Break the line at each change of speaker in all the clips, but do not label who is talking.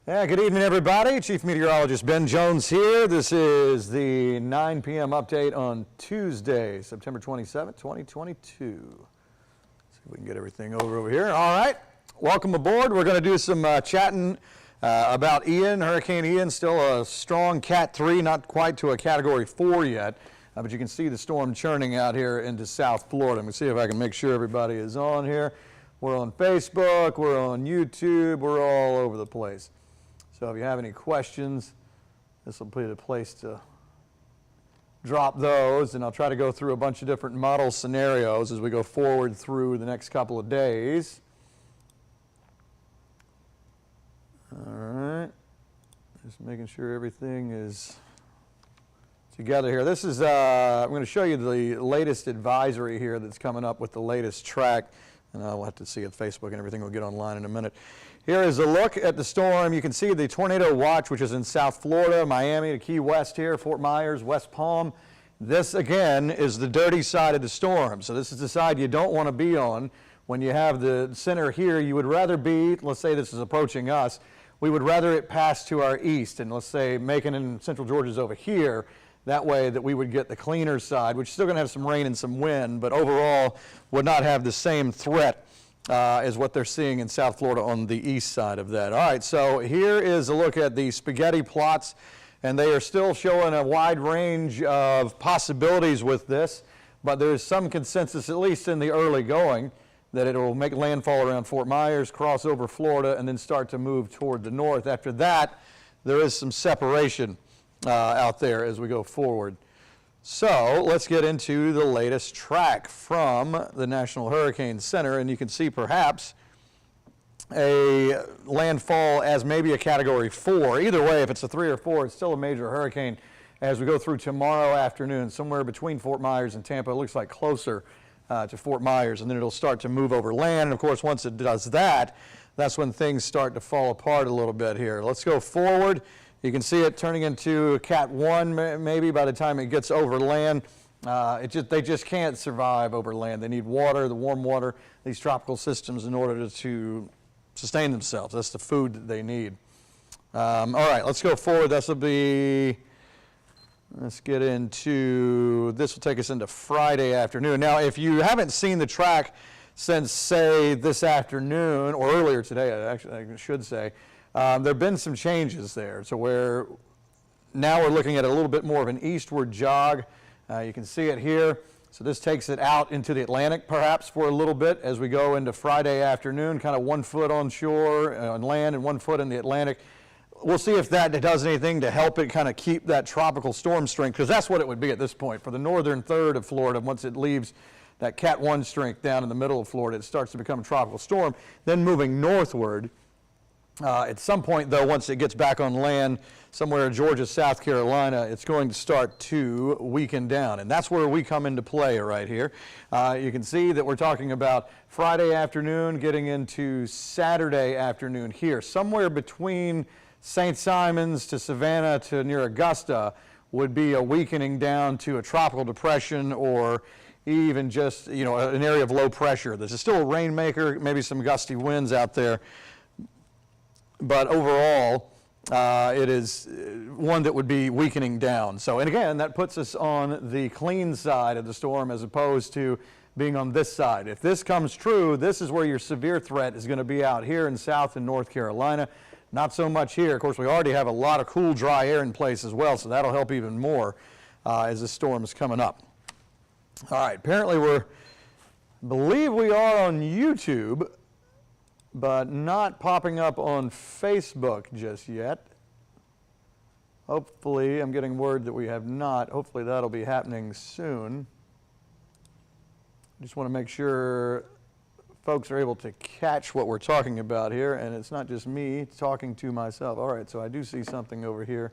Yeah, good evening, everybody. Chief Meteorologist Ben Jones here. This is the 9 p.m. update on Tuesday, September 27th, 2022. See if we can get everything over here. All right, welcome aboard. We're going to do some chatting about Ian, Hurricane Ian, still a strong Cat 3, not quite to a Category 4 yet, but you can see the storm churning out here into South Florida. I'm going to see if I can make sure everybody is on here. We're on Facebook, we're on YouTube, we're all over the place. So if you have any questions, this will be the place to drop those, and I'll try to go through a bunch of different model scenarios as we go forward through the next couple of days. All right, just making sure everything is together here. This is, I'm going to show you the latest advisory here that's coming up with the latest track, and I'll have to see if Facebook and everything will get online in a minute. Here is a look at the storm. You can see the tornado watch, which is in South Florida, Miami to Key West here, Fort Myers, West Palm. This, again, is the dirty side of the storm. So this is the side you don't want to be on. When you have the center here, you would rather be, let's say this is approaching us, we would rather it pass to our east. And let's say Macon and Central Georgia is over here. That way that we would get the cleaner side, which is still going to have some rain and some wind, but overall would not have the same threat is what they're seeing in South Florida on the east side of that. All right, so here is a look at the spaghetti plots, and they are still showing a wide range of possibilities with this, but there's some consensus, at least in the early going, that it will make landfall around Fort Myers, cross over Florida, and then start to move toward the north. After that, there is some separation out there as we go forward. So let's get into the latest track from the National Hurricane Center, and you can see perhaps a landfall as maybe a Category 4. Either way, if it's a 3 or 4, it's still a major hurricane as we go through tomorrow afternoon, somewhere between Fort Myers and Tampa. It looks like closer to Fort Myers, and then it'll start to move over land. And of course, once it does that, that's when things start to fall apart a little bit here. Let's go forward. You can see it turning into a Cat 1 maybe by the time it gets over land. They just can't survive over land. They need water, the warm water, these tropical systems in order to sustain themselves. That's the food that they need. All right, let's go forward. Let's get into, this will take us into Friday afternoon. Now, if you haven't seen the track since, say, this afternoon, or earlier today, I should say, there have been some changes there. So now we're looking at a little bit more of an eastward jog. You can see it here. So this takes it out into the Atlantic perhaps for a little bit as we go into Friday afternoon, kind of 1 foot on shore, on land, and 1 foot in the Atlantic. We'll see if that does anything to help it kind of keep that tropical storm strength, because that's what it would be at this point. For the northern third of Florida, once it leaves that Cat 1 strength down in the middle of Florida, it starts to become a tropical storm. Then moving northward, at some point, though, once it gets back on land, somewhere in Georgia, South Carolina, it's going to start to weaken down. And that's where we come into play right here. You can see that we're talking about Friday afternoon getting into Saturday afternoon here. Somewhere between St. Simons to Savannah to near Augusta would be a weakening down to a tropical depression, or even just, an area of low pressure. This is still a rainmaker, maybe some gusty winds out there. But overall, it is one that would be weakening down. So, and again, that puts us on the clean side of the storm as opposed to being on this side. If this comes true, this is where your severe threat is going to be out here in South and North Carolina. Not so much here. Of course, we already have a lot of cool, dry air in place as well, so that'll help even more as this storm is coming up. All right, apparently I believe we are on YouTube, but not popping up on Facebook just yet. Hopefully, I'm getting word that we have not. Hopefully that'll be happening soon. Just want to make sure folks are able to catch what we're talking about here, and it's not just me talking to myself. All right, so I do see something over here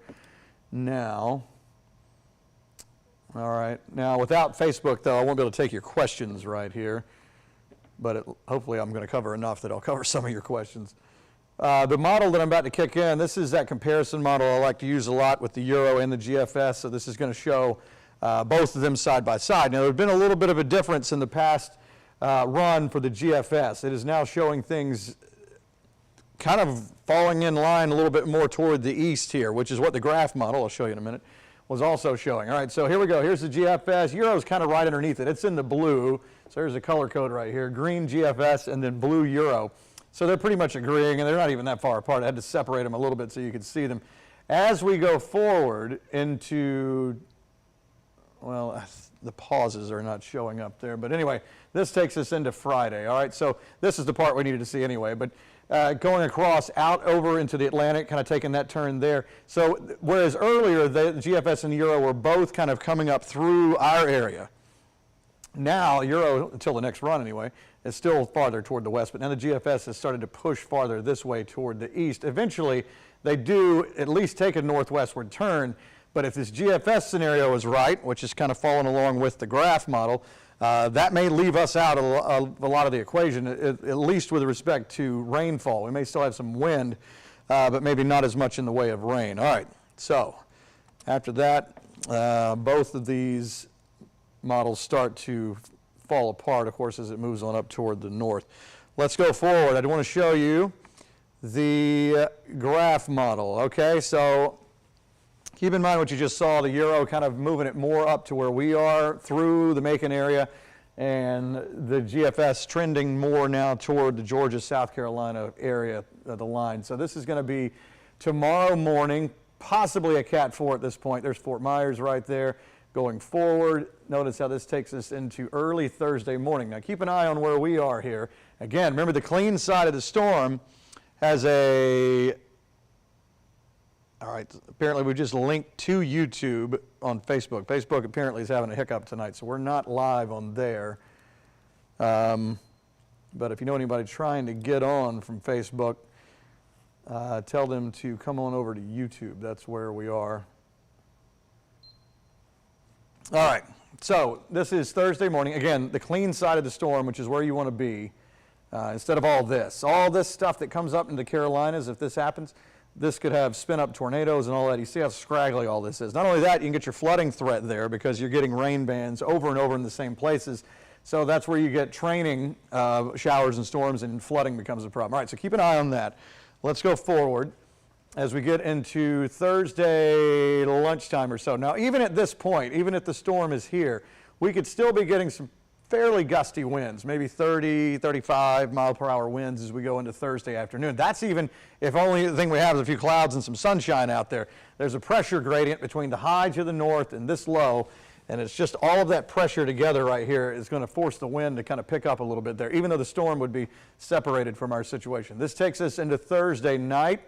now. All right, now without Facebook, though, I won't be able to take your questions right here. But hopefully I'm going to cover enough that I'll cover some of your questions. The model that I'm about to kick in, this is that comparison model I like to use a lot with the Euro and the GFS, so this is going to show both of them side by side. Now, there's been a little bit of a difference in the past run for the GFS. It is now showing things kind of falling in line a little bit more toward the east here, which is what the graph model, I'll show you in a minute, was also showing. All right, so here we go. Here's the GFS. Euro's kind of right underneath it. It's in the blue. So there's a color code right here, green GFS and then blue Euro. So they're pretty much agreeing, and they're not even that far apart. I had to separate them a little bit so you could see them. As we go forward into, well, the pauses are not showing up there. But anyway, this takes us into Friday. All right, so this is the part we needed to see anyway. But going across out over into the Atlantic, kind of taking that turn there. So whereas earlier the GFS and Euro were both kind of coming up through our area, now Euro, until the next run anyway, is still farther toward the west, but now the GFS has started to push farther this way toward the east. Eventually, they do at least take a northwestward turn, but if this GFS scenario is right, which is kind of following along with the graph model, that may leave us out of a lot of the equation, at least with respect to rainfall. We may still have some wind, but maybe not as much in the way of rain. All right, so after that, both of these models start to fall apart, of course, as it moves on up toward the north. Let's go forward. I want to show you the graph model. Okay, so keep in mind what you just saw, the Euro kind of moving it more up to where we are through the Macon area, and the GFS trending more now toward the Georgia, South Carolina area of the line. So this is going to be tomorrow morning, possibly a Cat 4 at this point. There's Fort Myers right there. Going forward, notice how this takes us into early Thursday morning. Now keep an eye on where we are here. Again, remember the clean side of the storm has a, all right, apparently we just linked to YouTube on Facebook. Facebook apparently is having a hiccup tonight, so we're not live on there. But if you know anybody trying to get on from Facebook, tell them to come on over to YouTube. That's where we are. All right, so this is Thursday morning. Again, the clean side of the storm, which is where you want to be, instead of all this stuff that comes up into the Carolinas. If this happens, this could have spin-up tornadoes and all that. You see how scraggly all this is. Not only that, you can get your flooding threat there because you're getting rain bands over and over in the same places. So that's where you get training showers and storms, and flooding becomes a problem. All right, so keep an eye on that. Let's go forward as we get into Thursday lunchtime or so. Now, even at this point, even if the storm is here, we could still be getting some fairly gusty winds, maybe 30, 35 mile per hour winds as we go into Thursday afternoon. That's even if only the thing we have is a few clouds and some sunshine out there. There's a pressure gradient between the high to the north and this low, and it's just all of that pressure together right here is going to force the wind to kind of pick up a little bit there, even though the storm would be separated from our situation. This takes us into Thursday night.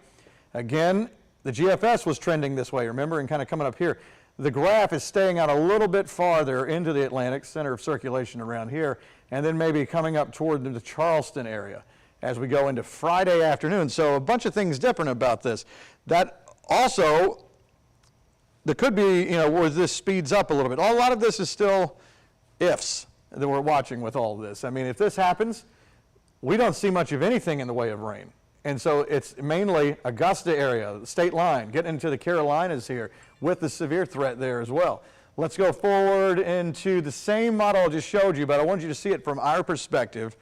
Again, the GFS was trending this way, remember, and kind of coming up here. The graph is staying out a little bit farther into the Atlantic, center of circulation around here, and then maybe coming up toward the Charleston area as we go into Friday afternoon. So a bunch of things different about this. That also, there could be, where this speeds up a little bit. A lot of this is still ifs that we're watching with all of this. I mean, if this happens, we don't see much of anything in the way of rain. And so it's mainly Augusta area, the state line, getting into the Carolinas here with the severe threat there as well. Let's go forward into the same model I just showed you, but I want you to see it from our perspective.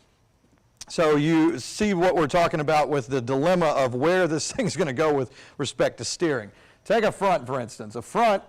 So you see what we're talking about with the dilemma of where this thing's going to go with respect to steering. Take a front, for instance. A front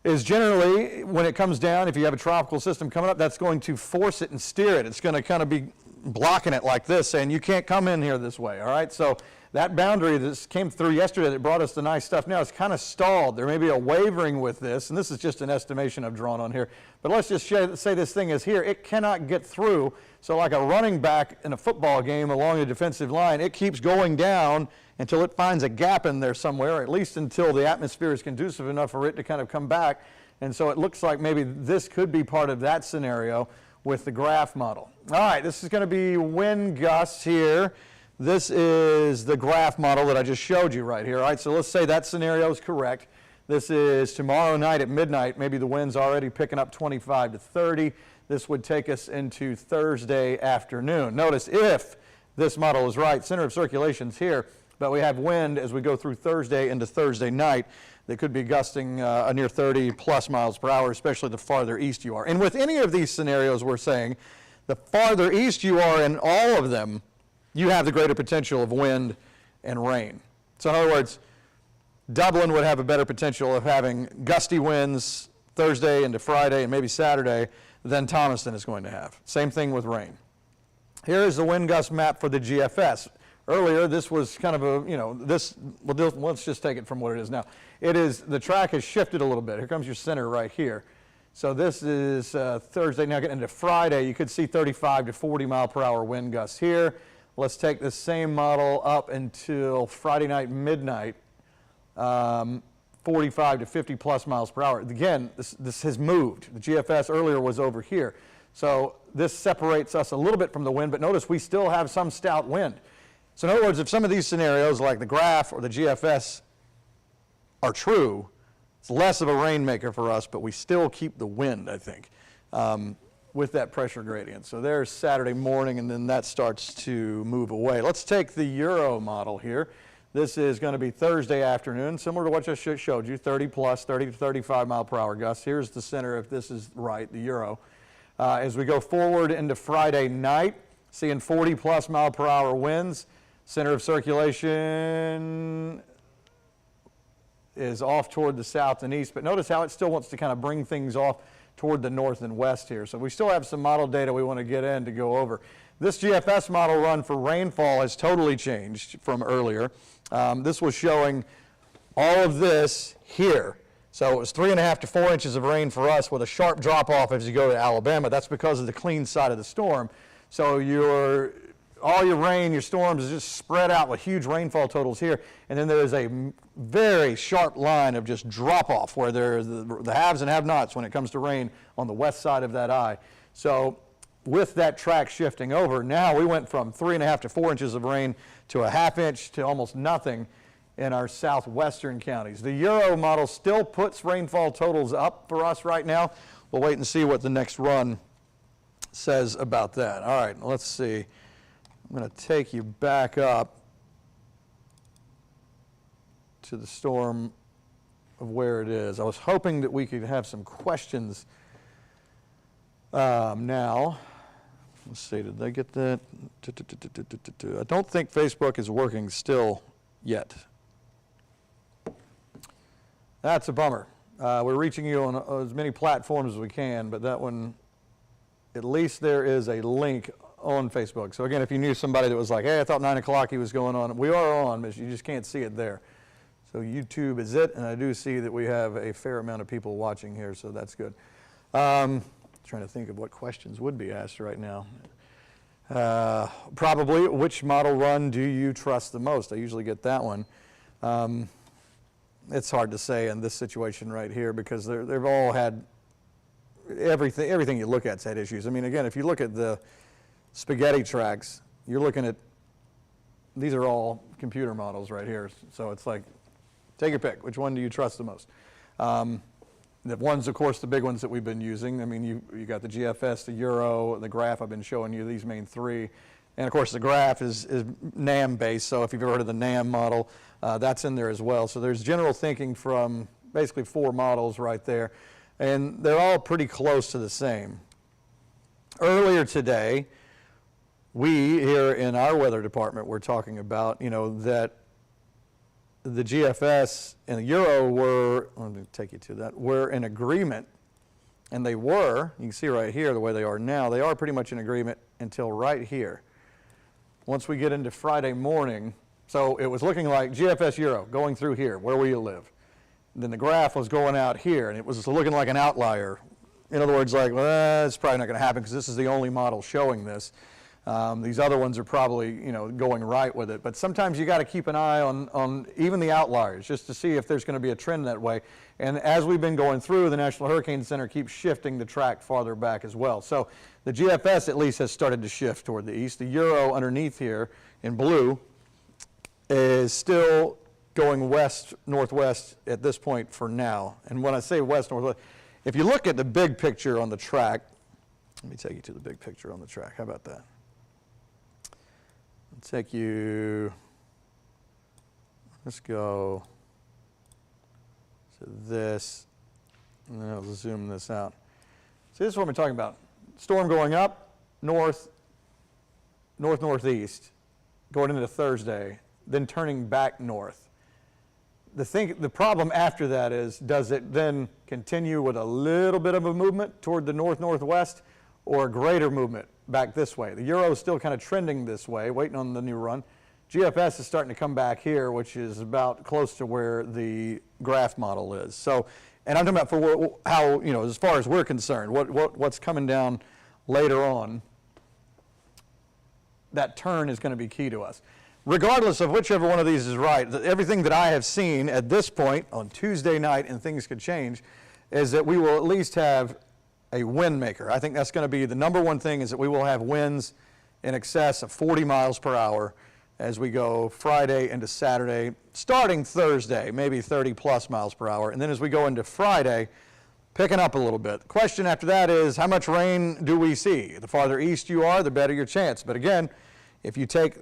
is generally, when it comes down, if you have a tropical system coming up, that's going to force it and steer it. It's going to kind of be blocking it like this, saying you can't come in here this way, all right? So that boundary that came through yesterday that brought us the nice stuff now is kind of stalled. There may be a wavering with this, and this is just an estimation I've drawn on here, but let's just say this thing is here. It cannot get through, so like a running back in a football game along the defensive line, it keeps going down until it finds a gap in there somewhere, at least until the atmosphere is conducive enough for it to kind of come back. And so it looks like maybe this could be part of that scenario with the graph model. All right, this is going to be wind gusts here. This is the graph model that I just showed you right here. All right, so let's say that scenario is correct. This is tomorrow night at midnight. Maybe the wind's already picking up 25 to 30. This would take us into Thursday afternoon. Notice if this model is right, center of circulation's here, but we have wind as we go through Thursday into Thursday night. They could be gusting a near 30 plus miles per hour, especially the farther east you are. And with any of these scenarios, we're saying the farther east you are in all of them, you have the greater potential of wind and rain. So in other words, Dublin would have a better potential of having gusty winds Thursday into Friday and maybe Saturday than Thomaston is going to have. Same thing with rain. Here is the wind gust map for the GFS. Earlier, this was kind of a, let's just take it from what it is now. The track has shifted a little bit. Here comes your center right here. So this is Thursday. Now getting into Friday, you could see 35 to 40 mile per hour wind gusts here. Let's take the same model up until Friday night, midnight, 45 to 50 plus miles per hour. Again, this has moved. The GFS earlier was over here. So this separates us a little bit from the wind, but notice we still have some stout wind. So in other words, if some of these scenarios like the graph or the GFS are true, it's less of a rainmaker for us, but we still keep the wind, I think, with that pressure gradient. So there's Saturday morning, and then that starts to move away. Let's take the Euro model here. This is going to be Thursday afternoon, similar to what I just showed you, 30 plus, 30 to 35 mile per hour gusts. Here's the center, if this is right, the Euro. As we go forward into Friday night, seeing 40 plus mile per hour winds. Center of circulation is off toward the south and east, but notice how it still wants to kind of bring things off toward the north and west here. So we still have some model data we want to get in to go over. This GFS model run for rainfall has totally changed from earlier. This was showing all of this here. So it was 3.5 to 4 inches of rain for us with a sharp drop off as you go to Alabama. That's because of the clean side of the storm. So all your rain, your storms is just spread out with huge rainfall totals here. And then there is a very sharp line of just drop off where there's the haves and have-nots when it comes to rain on the west side of that eye. So with that track shifting over, now we went from 3.5 to 4 inches of rain to a half inch to almost nothing in our southwestern counties. The Euro model still puts rainfall totals up for us right now. We'll wait and see what the next run says about that. All right, let's see. I'm going to take you back up to the storm of where it is. I was hoping that we could have some questions now. Let's see, did they get that? I don't think Facebook is working still yet. That's a bummer. We're reaching you on as many platforms as we can, but that one, at least there is a link on Facebook. So again, if you knew somebody that was like, hey, I thought 9 o'clock he was going on, we are on, but you just can't see it there. So YouTube is it, and I do see that we have a fair amount of people watching here, so that's good. Trying to think of what questions would be asked right now. Probably, which model run do you trust the most? I usually get that one. It's hard to say in this situation right here because they've all had, everything you look at's had issues. I mean, again, if you look at the spaghetti tracks, you're looking at, these are all computer models right here. So it's like, take your pick. Which one do you trust the most? The ones, of course, the big ones that we've been using. I mean, you got the GFS, the Euro, the graph. I've been showing you these main three. And of course, the graph is NAM based. So if you've ever heard of the NAM model, that's in there as well. So there's general thinking from basically 4 models right there. And they're all pretty close to the same. Earlier today, we here in our weather department were talking about, that the GFS and the Euro were, let me take you to that, were in agreement, and they were, you can see right here the way they are now, they are pretty much in agreement until right here. Once we get into Friday morning, so it was looking like GFS Euro going through here, where will you live? And then the graph was going out here, and it was looking like an outlier. In other words, like, well, it's probably not going to happen because this is the only model showing this. These other ones are probably, going right with it. But sometimes you got to keep an eye on even the outliers just to see if there's going to be a trend that way. And as we've been going through, the National Hurricane Center keeps shifting the track farther back as well. So the GFS at least has started to shift toward the east. The Euro underneath here in blue is still going west-northwest at this point for now. And when I say west-northwest, if you look at the big picture on the track, let me take you to the big picture on the track. How about that? I'll take you, let's go to this, and then I'll zoom this out. See, this is what we're talking about. Storm going up, north, northeast. going into Thursday, then turning back north. The problem after that is, does it then continue with a little bit of a movement toward the north-northwest, or a greater movement back this way? The euro is still kind of trending this way, waiting on the new run. GFS is starting to come back here, which is about close to where the graph model is. So, and I'm talking about for how, you know, as far as we're concerned, what's coming down later on, that turn is going to be key to us. Regardless of whichever one of these is right, everything that I have seen at this point on Tuesday night, and things could change, is that we will at least have a wind maker. I think that's going to be the number one thing, is that we will have winds in excess of 40 miles per hour as we go Friday into Saturday, starting Thursday, maybe 30 plus miles per hour. And then as we go into Friday, picking up a little bit. The question after that is, how much rain do we see? The farther east you are, the better your chance. But again, if you take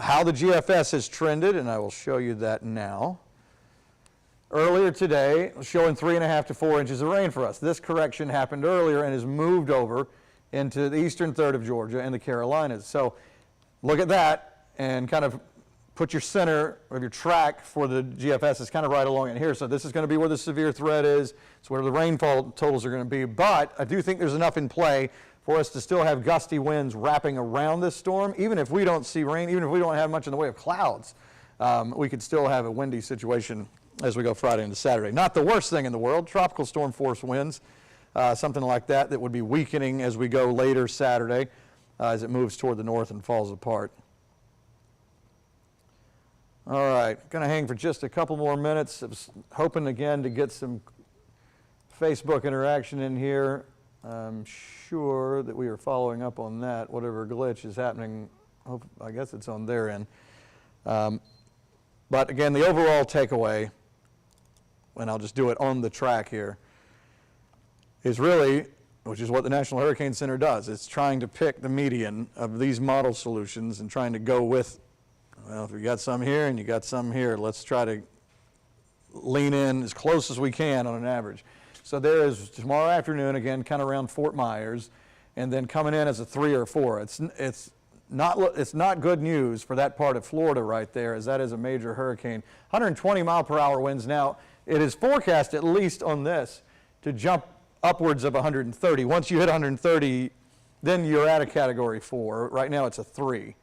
how the GFS has trended, and I will show you that now. Earlier today, showing 3.5 to 4 inches of rain for us. This correction happened earlier and has moved over into the eastern third of Georgia and the Carolinas. So look at that and kind of put your center of your track for the GFS is kind of right along in here. So this is going to be where the severe threat is. It's where the rainfall totals are going to be. But I do think there's enough in play for us to still have gusty winds wrapping around this storm. Even if we don't see rain, even if we don't have much in the way of clouds, we could still have a windy situation as we go Friday into Saturday. Not the worst thing in the world. Tropical storm force winds, something like that would be weakening as we go later Saturday as it moves toward the north and falls apart. All right, going to hang for just a couple more minutes. I was hoping again to get some Facebook interaction in here. I'm sure that we are following up on that. Whatever glitch is happening, I guess it's on their end. But again, the overall takeaway, and I'll just do it on the track here, is really, which is what the National Hurricane Center does. It's trying to pick the median of these model solutions and trying to go with, well, if you got some here and you got some here, let's try to lean in as close as we can on an average. So there is tomorrow afternoon, again, kind of around Fort Myers, and then coming in as a 3 or 4. It's not good news for that part of Florida right there, as that is a major hurricane. 120 mile per hour winds. Now, it is forecast, at least on this, to jump upwards of 130. Once you hit 130, then you're at a category 4. Right now it's a 3.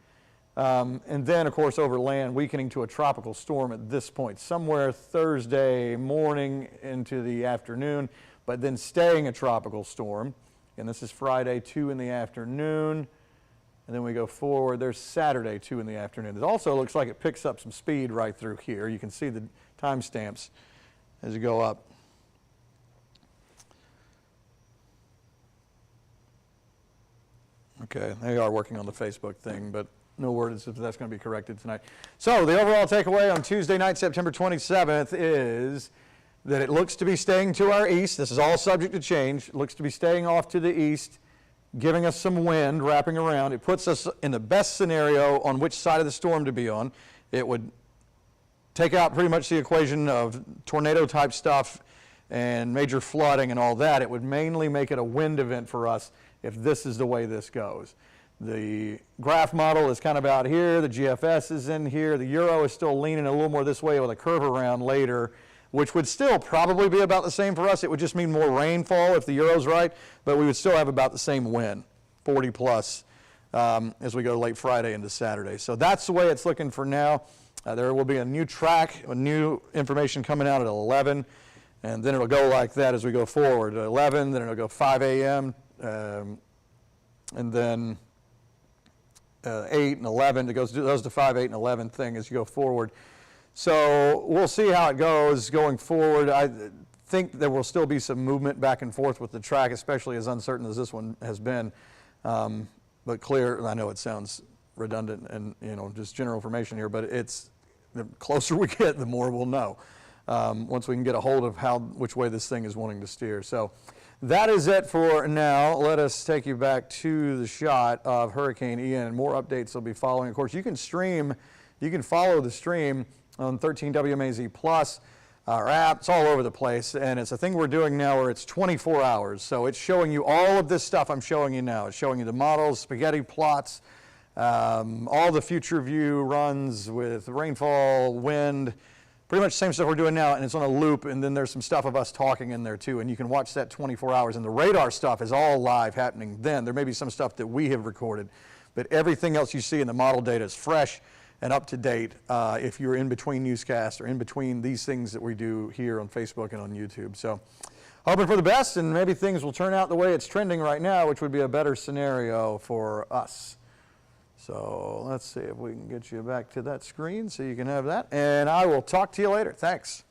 And then, of course, over land, weakening to a tropical storm at this point, somewhere Thursday morning into the afternoon, but then staying a tropical storm. And this is Friday, 2 in the afternoon. And then we go forward, there's Saturday, 2 in the afternoon. It also looks like it picks up some speed right through here. You can see the timestamps as you go up. Okay, they are working on the Facebook thing, but no word if that's going to be corrected tonight. So the overall takeaway on Tuesday night, September 27th, is that it looks to be staying to our east. This is all subject to change. It looks to be staying off to the east, giving us some wind wrapping around. It puts us in the best scenario on which side of the storm to be on. It would take out pretty much the equation of tornado type stuff and major flooding and all that. It would mainly make it a wind event for us if this is the way this goes. The graph model is kind of out here. The GFS is in here. The euro is still leaning a little more this way with a curve around later, which would still probably be about the same for us. It would just mean more rainfall if the euro's right, but we would still have about the same wind, 40 plus, as we go late Friday into Saturday. So that's the way it's looking for now. There will be a new track, a new information coming out at 11, and then it'll go like that as we go forward. At 11, then it'll go 5 a.m., and then 8 and 11. It goes to 5, 8, and 11 thing as you go forward. So we'll see how it goes going forward. I think there will still be some movement back and forth with the track, especially as uncertain as this one has been. But clear, I know it sounds redundant and just general information here, but it's the closer we get, the more we'll know once we can get a hold of which way this thing is wanting to steer. So that is it for now. Let us take you back to the shot of Hurricane Ian. More updates will be following. Of course, you can follow the stream on 13 WMAZ Plus, our app. It's all over the place, and it's a thing we're doing now where it's 24 hours. So it's showing you all of this stuff I'm showing you now. It's showing you the models, spaghetti plots, All the future view runs with rainfall, wind, pretty much the same stuff we're doing now, and it's on a loop, and then there's some stuff of us talking in there too, and you can watch that 24 hours, and the radar stuff is all live happening then. There may be some stuff that we have recorded, but everything else you see in the model data is fresh and up to date if you're in between newscasts or in between these things that we do here on Facebook and on YouTube. So hoping for the best, and maybe things will turn out the way it's trending right now, which would be a better scenario for us. So let's see if we can get you back to that screen so you can have that. And I will talk to you later. Thanks.